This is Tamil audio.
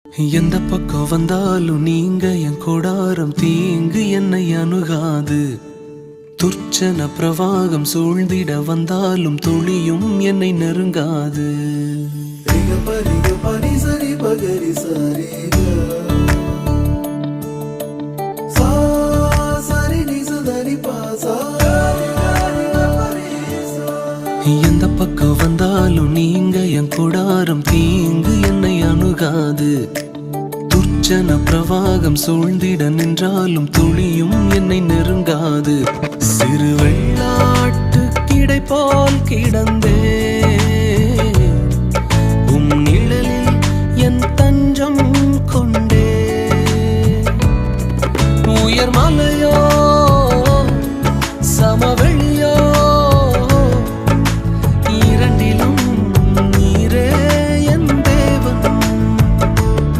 எந்த பக்கம் வந்தாலும் நீங்க என் கொடாரம் தீங்கு என்னை அணுகாது. துர்ச்சன பிரவாகம் சூழ்ந்திட வந்தாலும் துளியும் என்னை நெருங்காது. எந்த பக்கம் வந்தாலும் நீங்க என் கொடாரம் தீங்கு என்னை அணுகாது. துர்ச்சன பிரவாகம் சூழ்ந்திட நின்றாலும் துளியும் என்னை நெருங்காது. சிறு வெள்ளாட்டு கிடை போல் கிடந்தே உம் நிழலில் என் தன்